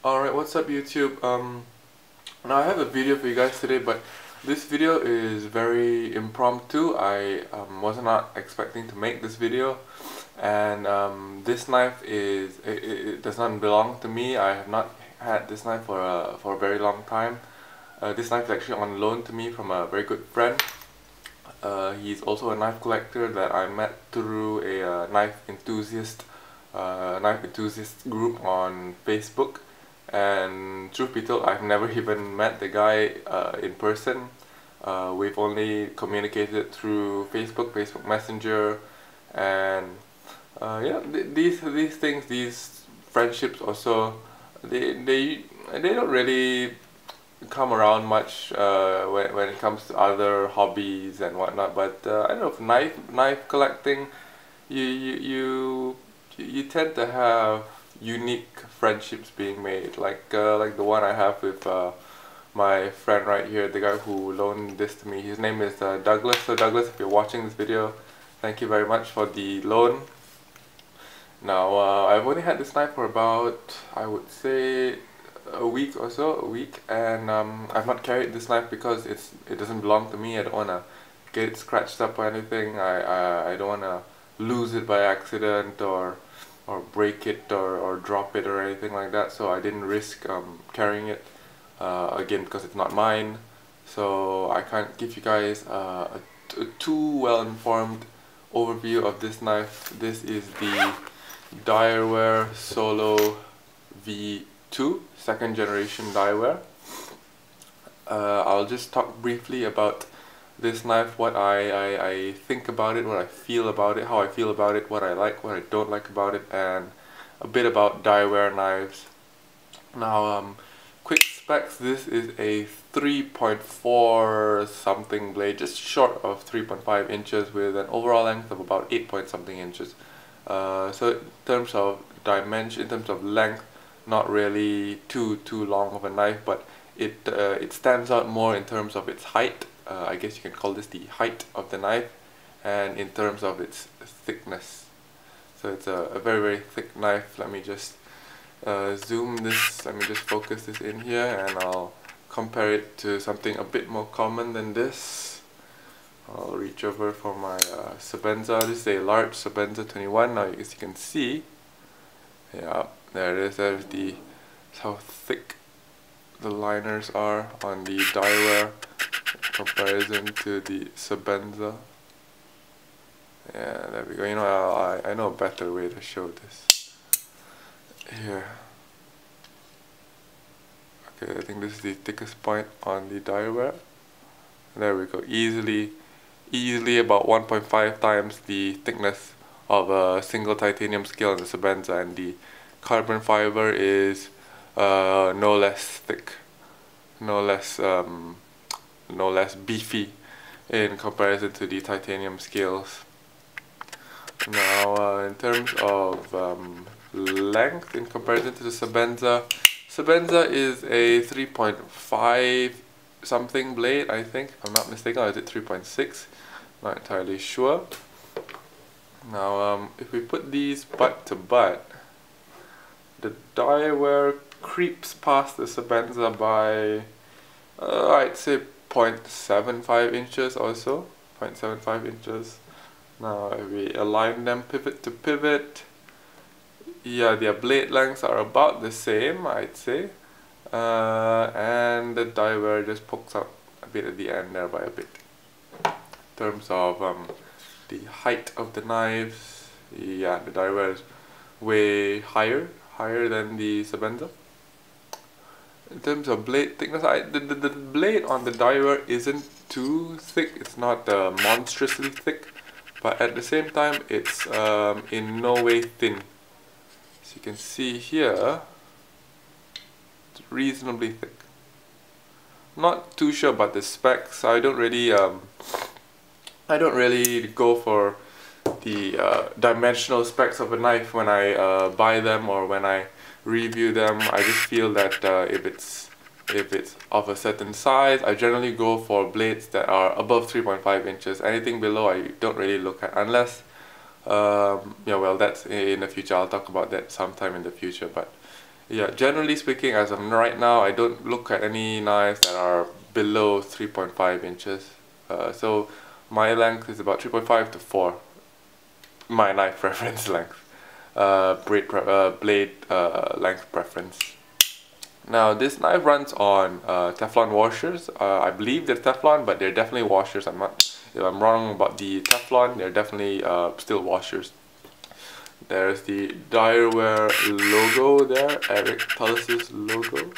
Alright, what's up YouTube? Now I have a video for you guys today, but this video is very impromptu. I was not expecting to make this video, and this knife it does not belong to me. I have not had this knife for a very long time. This knife is actually on loan to me from a very good friend. He's also a knife collector that I met through a knife enthusiast group on Facebook. And truth be told, I've never even met the guy in person. We've only communicated through Facebook Messenger, and yeah, these things, these friendships also, they don't really come around much when it comes to other hobbies and whatnot. But I don't know, if knife collecting, you tend to have unique friendships being made, like the one I have with my friend right here, the guy who loaned this to me. His name is Douglas. So Douglas, if you're watching this video, thank you very much for the loan. Now I've only had this knife for about, I would say, a week or so, and I've not carried this knife because it doesn't belong to me. I don't want to get it scratched up or anything. I don't want to lose it by accident or break it or drop it or anything like that, so I didn't risk carrying it again, because it's not mine. So I can't give you guys a too well informed overview of this knife. This is the Direware Solo V2, second generation Direware. I'll just talk briefly about this knife, what I think about it, what I feel about it, how I feel about it, what I like, what I don't like about it, and a bit about Direware knives. Now, quick specs: this is a 3.4 something blade, just short of 3.5 inches, with an overall length of about 8 point something inches. So in terms of dimension, in terms of length, not really too long of a knife, but it stands out more in terms of its height. I guess you can call this the height of the knife, and in terms of its thickness. So it's a very thick knife. Let me just zoom this, let me just focus this in here, and I'll compare it to something a bit more common than this. I'll reach over for my Sebenza. This is a large Sebenza 21. Now as you can see, yeah, there it is. There's how thick the liners are on the Direware comparison to the Sebenza. Yeah, there we go. You know, I know a better way to show this. Here. Okay, I think this is the thickest point on the Direware. There we go. Easily about 1.5 times the thickness of a single titanium scale on the Sebenza, and the carbon fiber is no less thick, no less beefy in comparison to the titanium scales. Now in terms of length in comparison to the Sebenza is a 3.5 something blade, I think, if I'm not mistaken, or is it 3.6? Not entirely sure. Now if we put these butt to butt, the Direware creeps past the Sebenza by I'd say 0.75 inches or so, 0.75 inches. Now if we align them pivot to pivot, yeah, their blade lengths are about the same, I'd say, and the Direware just pokes out a bit at the end there by a bit. In terms of the height of the knives, yeah, the Direware is way higher than the Sebenza. In terms of blade thickness, the blade on the Direware isn't too thick. It's not monstrously thick, but at the same time it's in no way thin. As you can see here, it's reasonably thick. Not too sure about the specs. I don't really go for the dimensional specs of a knife when I buy them or when I review them. I just feel that if it's of a certain size, I generally go for blades that are above 3.5 inches. Anything below I don't really look at, unless yeah, well, that's in the future. I'll talk about that sometime in the future. But Yeah, generally speaking, as of right now, I don't look at any knives that are below 3.5 inches. So my length is about 3.5 to 4. My knife preference length. Blade length preference. Now this knife runs on Teflon washers. I believe they're Teflon, but they're definitely washers. If I'm wrong about the Teflon, they're definitely still washers. There's the Direware logo there, Eric Tullis's logo.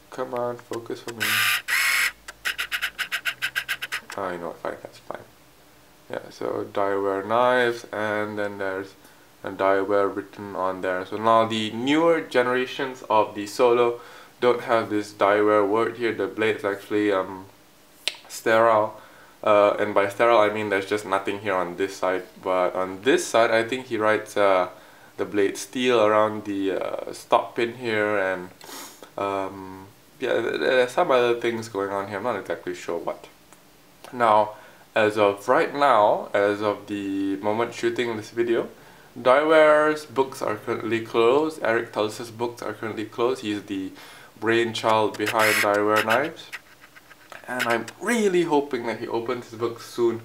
Come on, focus for me. Oh, you know what, fine, that's fine. Yeah, so Direware knives, and then there's a Direware written on there. So now the newer generations of the Solo don't have this Direware word here. The blade is actually sterile. And by sterile I mean there's just nothing here on this side, but on this side I think he writes the blade steel around the stop pin here, and yeah, there's some other things going on here. I'm not exactly sure what. Now, as of right now, as of the moment shooting this video, Direware's books are currently closed. Eric Tullis's books are currently closed. He's the brainchild behind Direware knives. And I'm really hoping that he opens his books soon,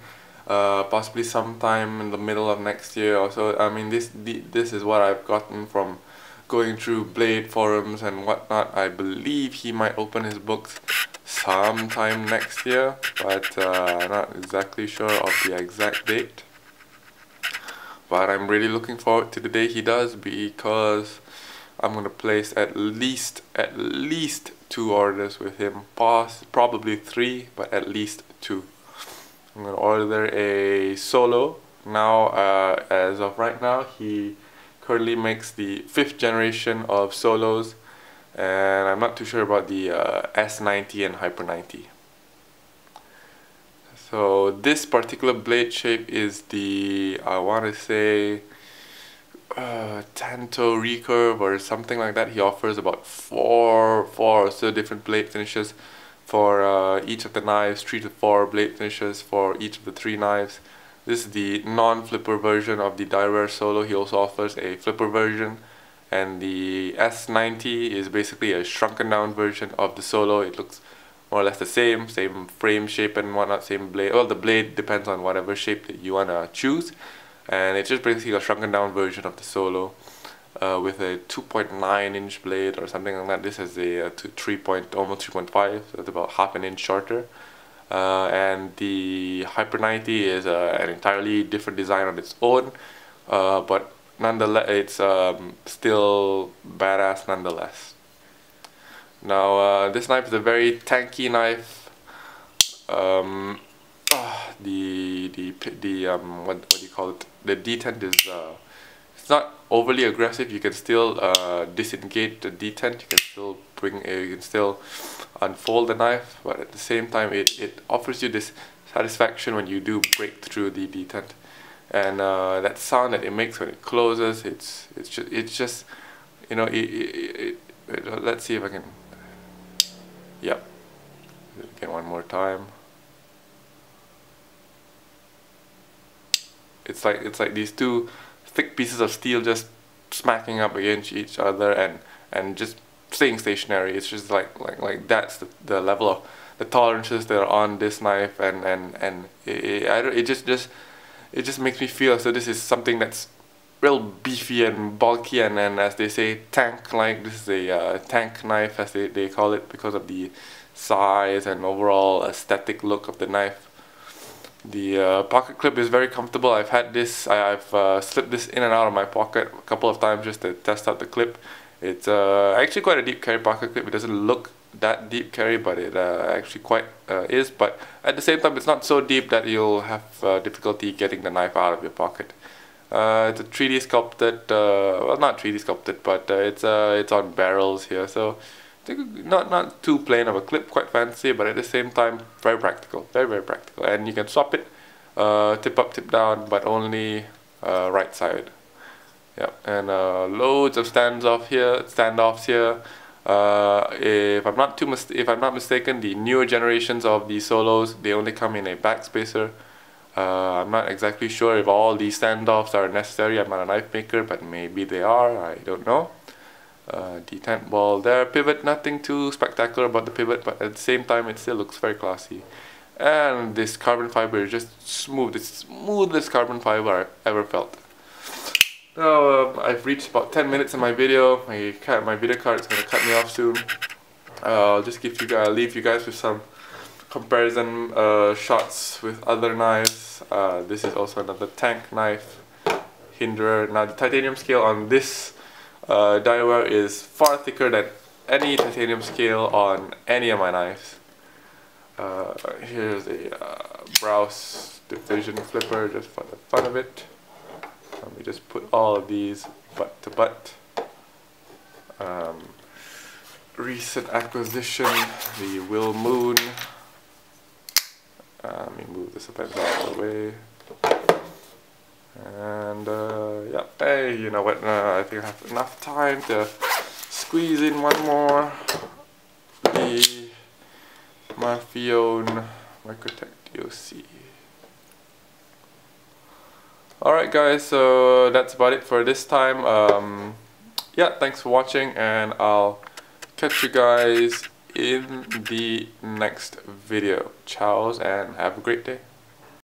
possibly sometime in the middle of next year or so. I mean, this is what I've gotten from going through Blade forums and whatnot. I believe he might open his books sometime next year, but I'm not exactly sure of the exact date. But I'm really looking forward to the day he does, because I'm gonna place at least 2 orders with him, probably 3, but at least 2. I'm gonna order a Solo now. As of right now, he currently makes the 5th generation of Solos, and I'm not too sure about the S90 and Hyper 90. So this particular blade shape is the, I want to say, Tanto recurve or something like that. He offers about four or so different blade finishes for each of the knives, 3 to 4 blade finishes for each of the 3 knives. This is the non-flipper version of the Direware Solo. He also offers a flipper version, and the S90 is basically a shrunken down version of the Solo. It looks more or less the same frame shape and whatnot, same blade. Well, the blade depends on whatever shape that you want to choose, and it's just basically a shrunken down version of the Solo with a 2.9 inch blade or something like that. This has a almost 3.5, so it's about half an inch shorter. And the Hyper 90 is an entirely different design on its own, but nonetheless it's still badass nonetheless. Now this knife is a very tanky knife. What do you call it? The detent is it's not overly aggressive. You can still disengage the detent. You can still you can still unfold the knife, but at the same time it offers you this satisfaction when you do break through the detent, and that sound that it makes when it closes, it's just you know, let's see if I can. Yep. Again, one more time. It's like these 2 thick pieces of steel just smacking up against each other and just staying stationary. It's just like that's the level of the tolerances that are on this knife, and it just makes me feel as though this is something that's real beefy and bulky, and as they say, tank-like. This is a tank knife, as they call it, because of the size and overall aesthetic look of the knife. The pocket clip is very comfortable. I've had this, I've slipped this in and out of my pocket a couple of times just to test out the clip. It's actually quite a deep carry pocket clip. It doesn't look that deep carry, but it actually quite is. But at the same time, it's not so deep that you'll have difficulty getting the knife out of your pocket. It's a 3D sculpted, well, not 3D sculpted, but it's on barrels here, so not too plain of a clip, quite fancy, but at the same time very practical, very practical. And you can swap it tip up, tip down, but only right side. Yep. And loads of standoffs here. If I'm not mistaken, the newer generations of the Solos, they only come in a backspacer. I'm not exactly sure if all these standoffs are necessary. I'm not a knife maker, but maybe they are, I don't know. detent ball there. Pivot, nothing too spectacular about the pivot, but at the same time it still looks very classy. And this carbon fiber is just smooth. It's the smoothest carbon fiber I've ever felt. Now I've reached about 10 minutes in my video. My video card is going to cut me off soon. I'll just leave you guys with some comparison shots with other knives. This is also another tank knife hinderer. Now the titanium scale on this Direware is far thicker than any titanium scale on any of my knives. Here's a browse division flipper just for the fun of it. Let me just put all of these butt to butt. Recent acquisition, the Will Moon. Let me move this up out of the way. And yeah, hey, you know what? I think I have enough time to squeeze in one more. The Marfione Microtech DOC. Alright guys, so that's about it for this time. Yeah, thanks for watching, and I'll catch you guys in the next video. Ciao, and have a great day.